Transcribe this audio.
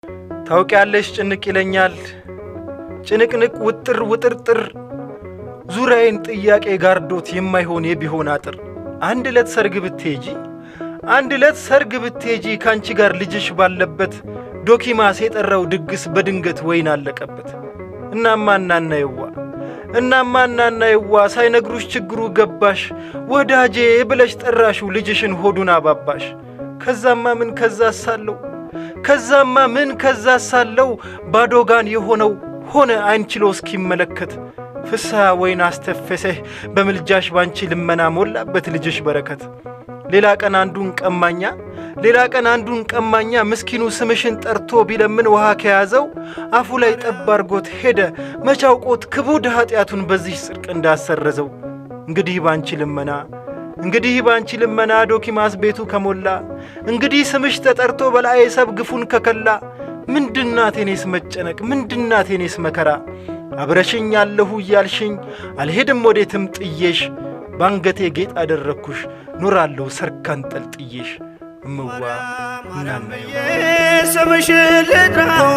ታውቂያለሽ ጭንቅ ይለኛል ጭንቅንቅ ውጥር ውጥርጥር ዙሪያዬን ጥያቄ ጋርዶት የማይሆን የቢሆን አጥር አንድ ዕለት ሰርግ ብትሄጂ ካንቺ ጋር ልጅሽ ባለበት ዶኪማስ የጠራው ድግስ በድንገት ወይን አለቀበት። እናማ እናናየዋ ሳይነግሩሽ ችግሩ ገባሽ ወዳጄ ብለሽ ጠራሽው ልጅሽን ሆዱን አባባሽ። ከዛማ ምን ከዛሳለው ባዶጋን የሆነው ሆነ አይንችሎ እስኪመለከት ፍስሐ ወይን አስተፈሰህ በምልጃሽ ባንቺ ልመና ሞላበት ልጅሽ በረከት። ሌላ ቀን አንዱን ቀማኛ ምስኪኑ ስምሽን ጠርቶ ቢለምን ውሃ ከያዘው አፉ ላይ ጠብ አርጎት ሄደ መቻውቆት ክቡድ ኃጢአቱን በዚህ ጽድቅ እንዳሰረዘው። እንግዲህ ባንቺ ልመና ዶኪማስ ቤቱ ከሞላ እንግዲህ ስምሽ ተጠርቶ በላይ ሰብ ግፉን ከከላ ምንድናት የኔስ መጨነቅ ምንድናት የኔስ መከራ አብረሽኝ ያለሁ እያልሽኝ አልሄድም ወዴትም ጥዬሽ ባንገቴ ጌጥ አደረኩሽ ኑራለሁ ሰርካን ጠልጥዬሽ እምዋ እናናየው ስምሽን ልጥራው